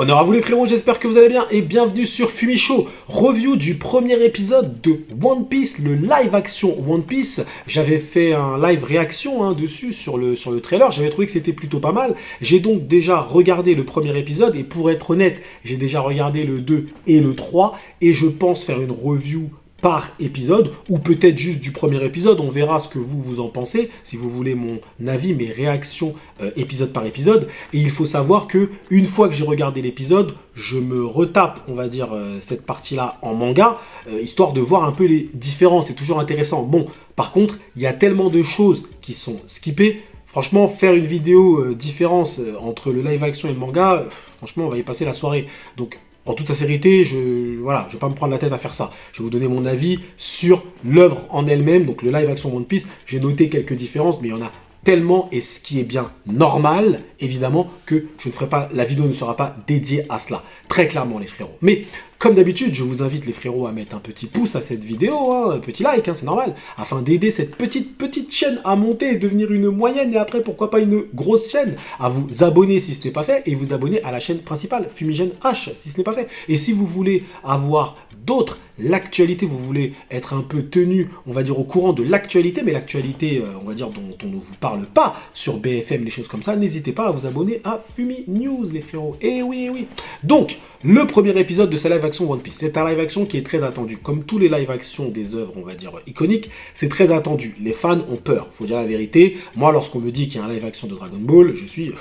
Honneur à vous les frérots, j'espère que vous allez bien et bienvenue sur Fumichaud. Review du premier épisode de One Piece, le live action One Piece. J'avais fait un live réaction dessus sur le trailer, j'avais trouvé que c'était plutôt pas mal. J'ai donc déjà regardé le premier épisode et pour être honnête, j'ai déjà regardé le 2 et le 3 et je pense faire une review par épisode, ou peut-être juste du premier épisode, on verra ce que vous en pensez, si vous voulez mon avis, mes réactions épisode par épisode, et il faut savoir que une fois que j'ai regardé l'épisode, je me retape, on va dire, cette partie-là en manga, histoire de voir un peu les différences, c'est toujours intéressant. Bon, par contre, il y a tellement de choses qui sont skippées, franchement, faire une vidéo différence entre le live action et le manga, franchement, on va y passer la soirée, donc en toute sincérité, je vais pas me prendre la tête à faire ça. Je vais vous donner mon avis sur l'œuvre en elle-même, donc le live action One Piece. J'ai noté quelques différences, mais il y en a tellement, et ce qui est bien normal, évidemment, que je ne ferai pas, la vidéo ne sera pas dédiée à cela. Très clairement, les frérots. Mais, comme d'habitude, je vous invite, les frérots, à mettre un petit pouce à cette vidéo, un petit like, c'est normal, afin d'aider cette petite chaîne à monter et devenir une moyenne, et après, pourquoi pas une grosse chaîne, à vous abonner si ce n'est pas fait, et vous abonner à la chaîne principale, Fumigène H, si ce n'est pas fait. Et si vous voulez avoir d'autres, l'actualité, vous voulez être un peu tenu, on va dire, au courant de l'actualité, mais l'actualité, on va dire, dont on ne vous parle pas sur BFM, les choses comme ça, n'hésitez pas à vous abonner à Fumi News, les frérots. Et oui, et oui. Donc, le premier épisode de ce live action One Piece, c'est un live action qui est très attendu. Comme tous les live action des œuvres, on va dire, iconiques, c'est très attendu. Les fans ont peur, faut dire la vérité. Moi, lorsqu'on me dit qu'il y a un live action de Dragon Ball, je suis...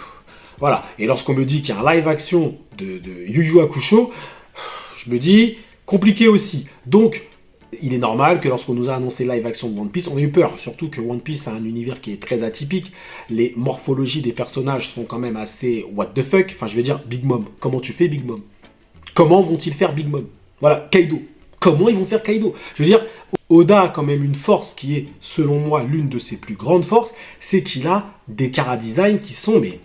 Voilà. Et lorsqu'on me dit qu'il y a un live action de Yu Yu Hakusho, je me dis... compliqué aussi. Donc, il est normal que lorsqu'on nous a annoncé live action de One Piece, on a eu peur. Surtout que One Piece a un univers qui est très atypique. Les morphologies des personnages sont quand même assez what the fuck. Enfin, je veux dire, Big Mom. Comment tu fais Big Mom? Comment vont-ils faire Big Mom? Voilà, Kaido. Comment ils vont faire Kaido? Je veux dire, Oda a quand même une force qui est, selon moi, l'une de ses plus grandes forces. C'est qu'il a des chara-design qui sont, mais,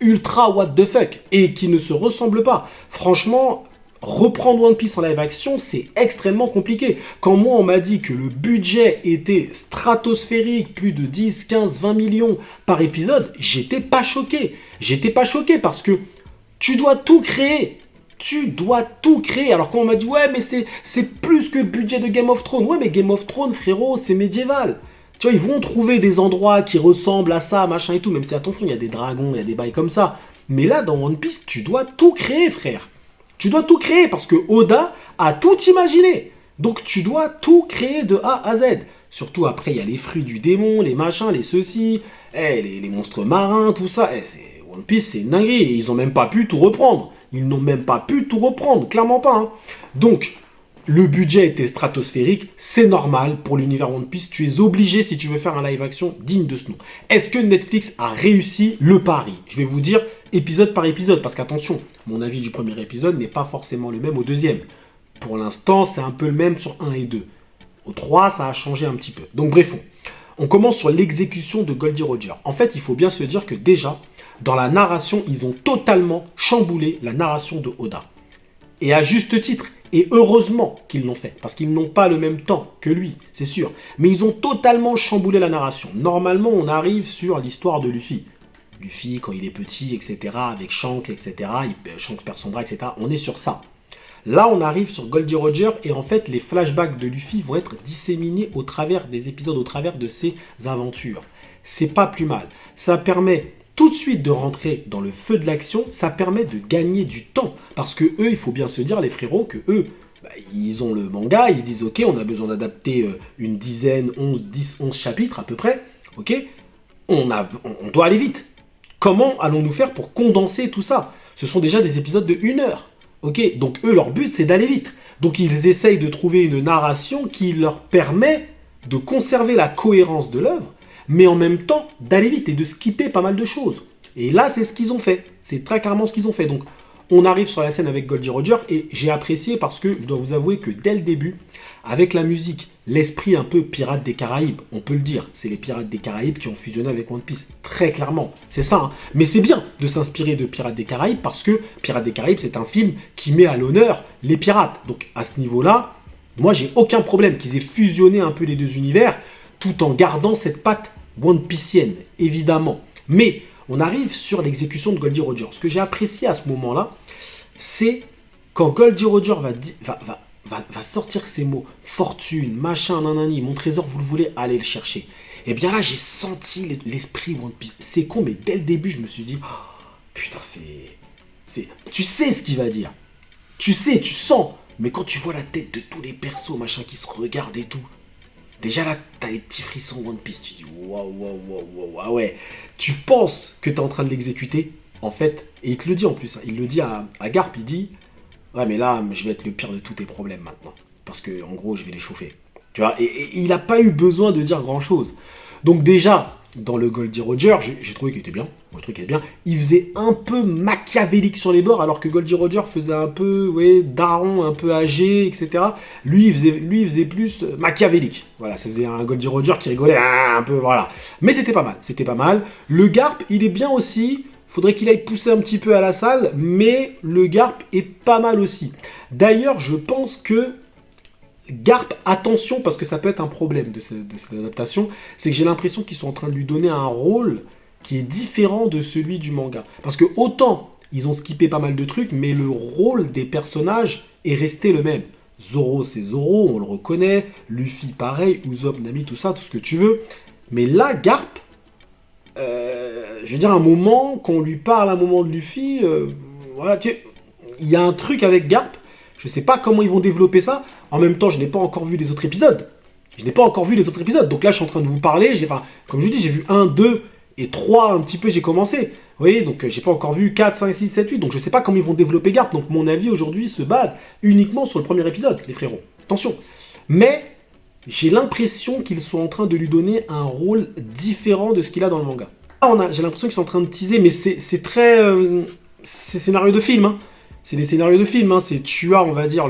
ultra what the fuck. Et qui ne se ressemblent pas. Franchement... reprendre One Piece en live action, c'est extrêmement compliqué. Quand moi, on m'a dit que le budget était stratosphérique, plus de 10, 15, 20 millions par épisode, j'étais pas choqué. J'étais pas choqué parce que tu dois tout créer. Tu dois tout créer. Alors quand on m'a dit, ouais, mais c'est plus que le budget de Game of Thrones. Ouais, mais Game of Thrones, frérot, c'est médiéval. Tu vois, ils vont trouver des endroits qui ressemblent à ça, machin et tout. Même si, attention, il y a des dragons, il y a des bails comme ça. Mais là, dans One Piece, tu dois tout créer, frère. Tu dois tout créer parce que Oda a tout imaginé. Donc tu dois tout créer de A à Z. Surtout après, il y a les fruits du démon, les machins, les ceci, les monstres marins, tout ça. One Piece, c'est une dinguerie. Et ils n'ont même pas pu tout reprendre. Ils n'ont même pas pu tout reprendre. Clairement pas. Donc, le budget était stratosphérique. C'est normal pour l'univers One Piece. Tu es obligé, si tu veux faire un live action digne de ce nom. Est-ce que Netflix a réussi le pari? Je vais vous dire épisode par épisode. Parce qu'attention, mon avis du premier épisode n'est pas forcément le même au deuxième. Pour l'instant, c'est un peu le même sur 1 et 2. Au 3, ça a changé un petit peu. Donc bref, on commence sur l'exécution de Goldie Roger. En fait, il faut bien se dire que déjà, dans la narration, ils ont totalement chamboulé la narration de Oda. Et à juste titre. Et heureusement qu'ils l'ont fait, parce qu'ils n'ont pas le même temps que lui, c'est sûr. Mais ils ont totalement chamboulé la narration. Normalement, on arrive sur l'histoire de Luffy. Luffy, quand il est petit, etc., avec Shanks, etc., Shanks perd son bras, etc., on est sur ça. Là, on arrive sur Goldie Roger, et en fait, les flashbacks de Luffy vont être disséminés au travers des épisodes, au travers de ses aventures. C'est pas plus mal. Ça permet tout de suite de rentrer dans le feu de l'action, ça permet de gagner du temps. Parce que eux, il faut bien se dire, les frérots, que eux, ils ont le manga, ils se disent, ok, on a besoin d'adapter une dizaine, 11 chapitres à peu près, ok, on doit aller vite. Comment allons-nous faire pour condenser tout ça? Ce sont déjà des épisodes de 1 heure, ok, donc eux, leur but, c'est d'aller vite. Donc ils essayent de trouver une narration qui leur permet de conserver la cohérence de l'œuvre, mais en même temps d'aller vite et de skipper pas mal de choses. Et là, c'est ce qu'ils ont fait. C'est très clairement ce qu'ils ont fait. Donc, on arrive sur la scène avec Goldie Roger et j'ai apprécié parce que je dois vous avouer que dès le début, avec la musique, l'esprit un peu Pirates des Caraïbes, on peut le dire, c'est les Pirates des Caraïbes qui ont fusionné avec One Piece. Très clairement, c'est ça. Mais c'est bien de s'inspirer de Pirates des Caraïbes parce que Pirates des Caraïbes, c'est un film qui met à l'honneur les pirates. Donc, à ce niveau-là, moi, j'ai aucun problème qu'ils aient fusionné un peu les deux univers tout en gardant cette patte One Piecienne, évidemment. Mais on arrive sur l'exécution de Goldie Roger. Ce que j'ai apprécié à ce moment-là, c'est quand Goldie Roger va sortir ces mots, fortune, machin, nanani, mon trésor, vous le voulez, allez le chercher. Et bien là, j'ai senti l'esprit One Piece. C'est con, mais dès le début, je me suis dit, oh, putain, tu sais ce qu'il va dire. Tu sais, tu sens. Mais quand tu vois la tête de tous les persos, machin, qui se regardent et tout, déjà là, t'as les petits frissons One Piece. Tu dis, waouh, ah ouais. Tu penses que t'es en train de l'exécuter, en fait, et il te le dit en plus. Il le dit à Garp, il dit, ouais, mais là, je vais être le pire de tous tes problèmes maintenant. Parce que, en gros, je vais les chauffer. Tu vois, et il n'a pas eu besoin de dire grand-chose. Donc déjà, dans le Goldie Roger, j'ai trouvé qu'il était bien. Moi, je trouvais qu'il était bien. Il faisait un peu machiavélique sur les bords, alors que Goldie Roger faisait un peu, ouais, daron, un peu âgé, etc. Lui, il faisait plus machiavélique. Voilà, ça faisait un Goldie Roger qui rigolait un peu, voilà. Mais c'était pas mal. Le Garp, il est bien aussi. Faudrait qu'il aille pousser un petit peu à la salle, mais le Garp est pas mal aussi. D'ailleurs, je pense que Garp, attention, parce que ça peut être un problème de cette adaptation, c'est que j'ai l'impression qu'ils sont en train de lui donner un rôle qui est différent de celui du manga. Parce que autant, ils ont skippé pas mal de trucs, mais le rôle des personnages est resté le même. Zoro, c'est Zoro, on le reconnaît. Luffy, pareil. Usopp, Nami, tout ça, tout ce que tu veux. Mais là, Garp, je veux dire, un moment, quand on lui parle un moment de Luffy, voilà, il y a un truc avec Garp, je sais pas comment ils vont développer ça. En même temps, je n'ai pas encore vu les autres épisodes. Donc là, je suis en train de vous parler. Comme je dis, j'ai vu 1, 2 et 3 un petit peu, j'ai commencé. Vous voyez, donc j'ai pas encore vu 4, 5, 6, 7, 8. Donc je sais pas comment ils vont développer Garp. Donc mon avis aujourd'hui se base uniquement sur le premier épisode, les frérots. Attention. Mais j'ai l'impression qu'ils sont en train de lui donner un rôle différent de ce qu'il a dans le manga. Là, j'ai l'impression qu'ils sont en train de teaser, mais c'est très... c'est scénario de film. Hein. C'est des scénarios de film. Hein. Tu as, on va dire,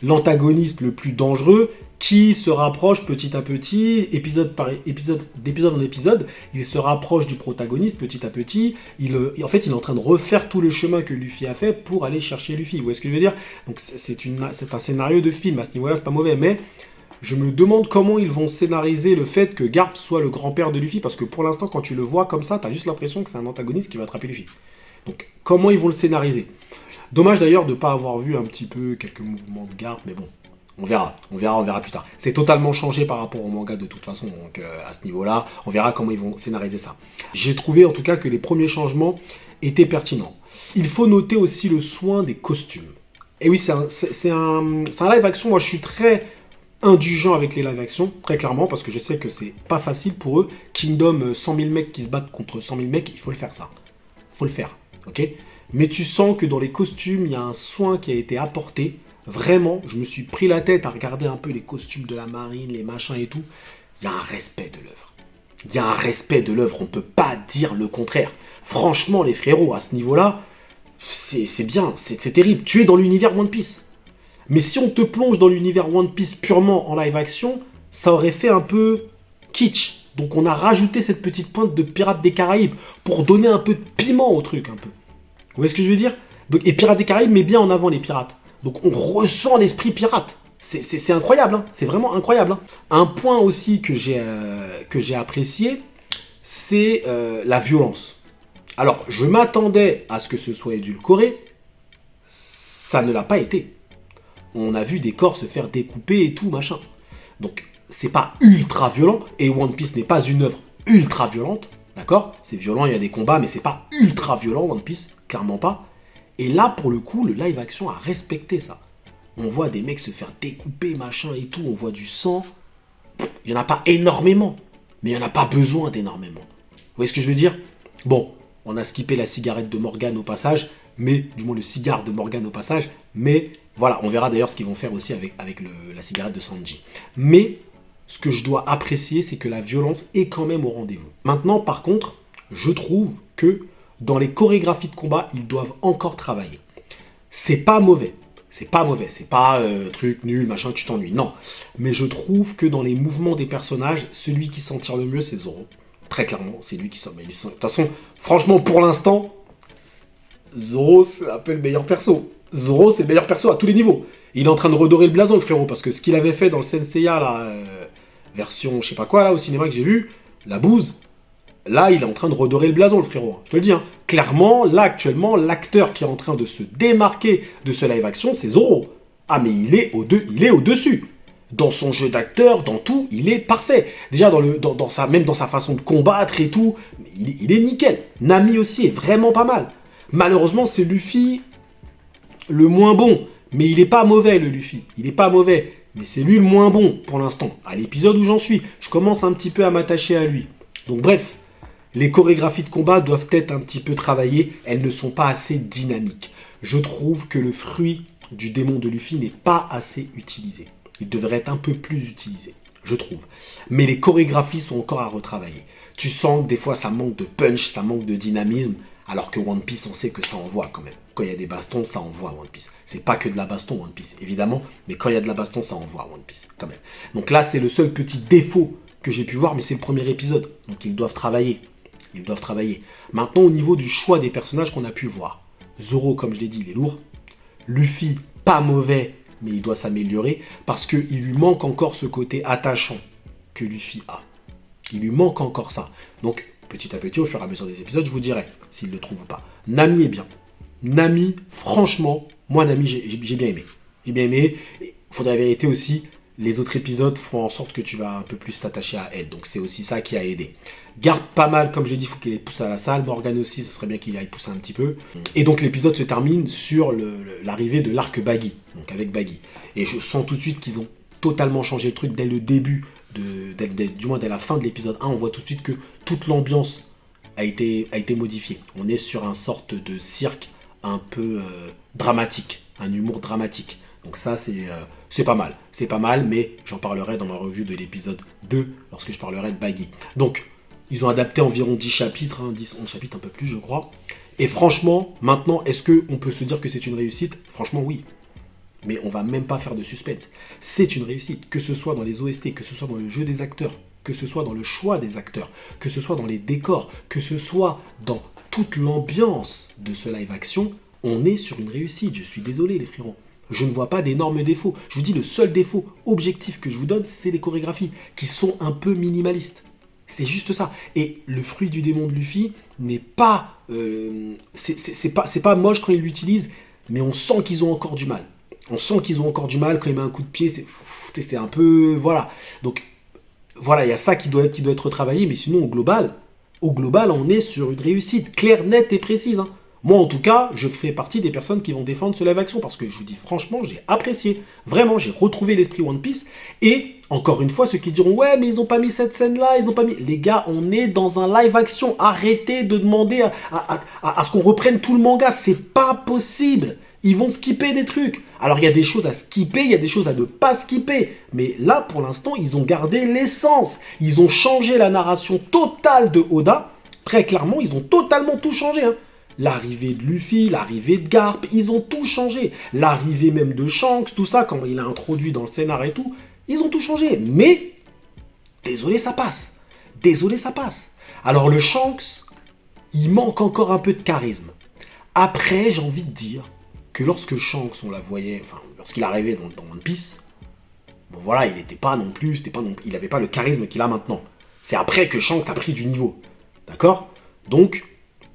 l'antagoniste le plus dangereux qui se rapproche petit à petit, d'épisode en épisode, il se rapproche du protagoniste petit à petit. En fait, il est en train de refaire tout le chemin que Luffy a fait pour aller chercher Luffy. Vous voyez ce que je veux dire? Donc c'est un scénario de film. À ce niveau-là, c'est pas mauvais, mais je me demande comment ils vont scénariser le fait que Garp soit le grand-père de Luffy, parce que pour l'instant, quand tu le vois comme ça, t'as juste l'impression que c'est un antagoniste qui va attraper Luffy. Donc, comment ils vont le scénariser? Dommage d'ailleurs de ne pas avoir vu un petit peu quelques mouvements de Garp, mais bon, on verra plus tard. C'est totalement changé par rapport au manga de toute façon, donc à ce niveau-là, on verra comment ils vont scénariser ça. J'ai trouvé en tout cas que les premiers changements étaient pertinents. Il faut noter aussi le soin des costumes. Et oui, c'est un live action, moi je suis très indulgent avec les live action, très clairement, parce que je sais que c'est pas facile pour eux. Kingdom, 100 000 mecs qui se battent contre 100 000 mecs, il faut le faire ça. Faut le faire, ok? Mais tu sens que dans les costumes, il y a un soin qui a été apporté. Vraiment, je me suis pris la tête à regarder un peu les costumes de la marine, les machins et tout. Il y a un respect de l'œuvre. On ne peut pas dire le contraire. Franchement, les frérots, à ce niveau-là, c'est bien, c'est terrible. Tu es dans l'univers One Piece. Mais si on te plonge dans l'univers One Piece purement en live action, ça aurait fait un peu kitsch. Donc on a rajouté cette petite pointe de Pirates des Caraïbes pour donner un peu de piment au truc, un peu. Vous voyez ce que je veux dire? Donc, et Pirates des Caraïbes met bien en avant les pirates. Donc on ressent l'esprit pirate. C'est incroyable, hein. C'est vraiment incroyable. Hein. Un point aussi que j'ai apprécié, c'est la violence. Alors, je m'attendais à ce que ce soit édulcoré. Ça ne l'a pas été. On a vu des corps se faire découper et tout, machin. Donc, c'est pas ultra violent. Et One Piece n'est pas une œuvre ultra violente. D'accord? C'est violent, il y a des combats, mais c'est pas ultra violent, One Piece. Clairement pas. Et là, pour le coup, le live action a respecté ça. On voit des mecs se faire découper, machin et tout. On voit du sang. Il n'y en a pas énormément. Mais il n'y en a pas besoin d'énormément. Vous voyez ce que je veux dire? Bon, on a skippé la cigarette de Morgan au passage. Mais, du moins le cigare de Morgan au passage. Mais, voilà, on verra d'ailleurs ce qu'ils vont faire aussi avec la cigarette de Sanji. Mais, ce que je dois apprécier, c'est que la violence est quand même au rendez-vous. Maintenant, par contre, je trouve que dans les chorégraphies de combat, ils doivent encore travailler. C'est pas mauvais. C'est pas truc nul, machin, tu t'ennuies. Non. Mais je trouve que dans les mouvements des personnages, celui qui s'en tire le mieux, c'est Zoro. Très clairement, c'est lui qui s'en... De toute façon, franchement, pour l'instant, Zoro, c'est un peu le meilleur perso. Zoro, c'est le meilleur perso à tous les niveaux. Il est en train de redorer le blason, le frérot, parce que ce qu'il avait fait dans le Senseiya, la version, je sais pas quoi, là, au cinéma que j'ai vu, la bouse, là, il est en train de redorer le blason, le frérot. Je te le dis, hein. Clairement, là, actuellement, l'acteur qui est en train de se démarquer de ce live action, c'est Zoro. Ah, mais il est au-dessus. Dans son jeu d'acteur, dans tout, il est parfait. Déjà, même dans sa façon de combattre et tout, il est nickel. Nami aussi est vraiment pas mal. Malheureusement, c'est Luffy le moins bon. Mais il est pas mauvais, le Luffy. Il est pas mauvais. Mais c'est lui le moins bon, pour l'instant. À l'épisode où j'en suis, je commence un petit peu à m'attacher à lui. Donc bref, les chorégraphies de combat doivent être un petit peu travaillées. Elles ne sont pas assez dynamiques. Je trouve que le fruit du démon de Luffy n'est pas assez utilisé. Il devrait être un peu plus utilisé, je trouve. Mais les chorégraphies sont encore à retravailler. Tu sens que des fois ça manque de punch, ça manque de dynamisme, alors que One Piece, on sait que ça envoie quand même. Quand il y a des bastons, ça envoie One Piece. C'est pas que de la baston One Piece, évidemment, mais quand il y a de la baston, ça envoie One Piece, quand même. Donc là, c'est le seul petit défaut que j'ai pu voir, mais c'est le premier épisode. Donc ils doivent travailler. Ils doivent travailler. Maintenant, au niveau du choix des personnages qu'on a pu voir. Zoro, comme je l'ai dit, il est lourd. Luffy, pas mauvais, mais il doit s'améliorer parce qu'il lui manque encore ce côté attachant que Luffy a. Il lui manque encore ça. Donc, petit à petit, au fur et à mesure des épisodes, je vous dirai s'il le trouve ou pas. Nami est bien. Nami, franchement, moi, Nami, j'ai bien aimé. J'ai bien aimé. Il faudrait la vérité aussi, les autres épisodes feront en sorte que tu vas un peu plus t'attacher à elle. Donc, c'est aussi ça qui a aidé. Garde pas mal, comme j'ai dit, il faut qu'il pousse à la salle. Morgan aussi, ce serait bien qu'il aille pousser un petit peu. Et donc l'épisode se termine sur l'arrivée de l'arc Baggy, donc avec Baggy. Et je sens tout de suite qu'ils ont totalement changé le truc dès le début, du moins dès la fin de l'épisode 1. On voit tout de suite que toute l'ambiance a été modifiée. On est sur un sorte de cirque un peu dramatique, un humour dramatique. Donc ça, c'est pas mal. C'est pas mal, mais j'en parlerai dans ma revue de l'épisode 2, lorsque je parlerai de Baggy. Donc, ils ont adapté environ 10 chapitres, 11 chapitres, un peu plus, je crois. Et franchement, maintenant, est-ce qu'on peut se dire que c'est une réussite? Franchement, oui. Mais on va même pas faire de suspense. C'est une réussite, que ce soit dans les OST, que ce soit dans le jeu des acteurs, que ce soit dans le choix des acteurs, que ce soit dans les décors, que ce soit dans toute l'ambiance de ce live action, on est sur une réussite. Je suis désolé, les frérots. Je ne vois pas d'énormes défauts. Je vous dis, le seul défaut objectif que je vous donne, c'est les chorégraphies, qui sont un peu minimalistes. C'est juste ça. Et le fruit du démon de Luffy n'est pas... c'est pas moche quand ils l'utilisent, mais on sent qu'ils ont encore du mal. On sent qu'ils ont encore du mal quand il met un coup de pied. C'est un peu... Voilà. Donc, voilà, il y a ça qui doit être retravaillé, mais sinon, au global, on est sur une réussite claire, nette et précise. Hein. Moi, en tout cas, je fais partie des personnes qui vont défendre ce live action parce que je vous dis franchement, j'ai apprécié. Vraiment, j'ai retrouvé l'esprit One Piece. Et encore une fois, ceux qui diront ouais, mais ils n'ont pas mis cette scène-là, ils n'ont pas mis. Les gars, on est dans un live action. Arrêtez de demander à ce qu'on reprenne tout le manga. C'est pas possible. Ils vont skipper des trucs. Alors, il y a des choses à skipper, il y a des choses à ne pas skipper. Mais là, pour l'instant, ils ont gardé l'essence. Ils ont changé la narration totale de Oda. Très clairement, ils ont totalement tout changé. Hein. L'arrivée de Luffy, l'arrivée de Garp, ils ont tout changé. L'arrivée même de Shanks, tout ça, quand il a introduit dans le scénar et tout, ils ont tout changé. Mais, désolé, ça passe. Désolé, ça passe. Alors le Shanks, il manque encore un peu de charisme. Après, j'ai envie de dire que lorsque Shanks, on la voyait, enfin, lorsqu'il arrivait dans One Piece, bon voilà, il n'était pas non plus, il n'avait pas le charisme qu'il a maintenant. C'est après que Shanks a pris du niveau. D'accord? Donc,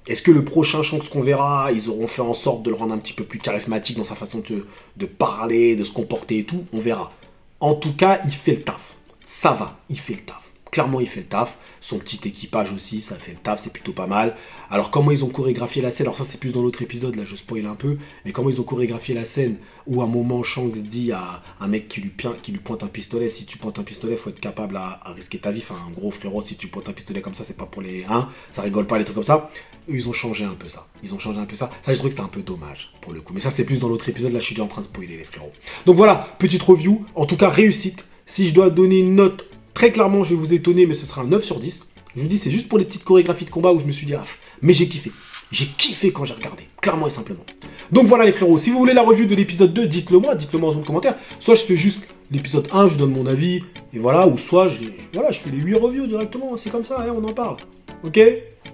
est-ce que le prochain Shanks qu'on verra, ils auront fait en sorte de le rendre un petit peu plus charismatique dans sa façon de parler, de se comporter et tout? On verra. En tout cas, il fait le taf. Ça va, il fait le taf. Clairement, il fait le taf. Son petit équipage aussi, ça fait le taf, c'est plutôt pas mal. Alors, comment ils ont chorégraphié la scène? Alors ça, c'est plus dans l'autre épisode, là, je spoil un peu. Mais comment ils ont chorégraphié la scène où, à un moment, Shanks dit à un mec qui lui pointe un pistolet, si tu pointes un pistolet, faut être capable à risquer ta vie. Enfin, un gros frérot, si tu pointes un pistolet comme ça, c'est pas pour les... Hein, ça rigole pas, les trucs comme ça. Eux, ils ont changé un peu ça. Ça, je trouve que c'était un peu dommage, pour le coup. Mais ça, c'est plus dans l'autre épisode, là, je suis déjà en train de spoiler, les frérots. Donc voilà, petite review. En tout cas, réussite. Si je dois donner une note, très clairement, je vais vous étonner, mais ce sera un 9 sur 10. Je vous dis, c'est juste pour les petites chorégraphies de combat où je me suis dit, ah, mais j'ai kiffé. J'ai kiffé quand j'ai regardé, clairement et simplement. Donc voilà les frérots, si vous voulez la revue de l'épisode 2, dites-le moi en zone de commentaire. Soit je fais juste l'épisode 1, je donne mon avis, et voilà, ou soit je fais les 8 reviews directement, c'est comme ça, hein, on en parle. Ok?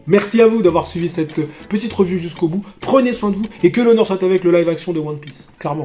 Merci à vous d'avoir suivi cette petite revue jusqu'au bout. Prenez soin de vous, et que l'honneur soit avec le live action de One Piece, clairement.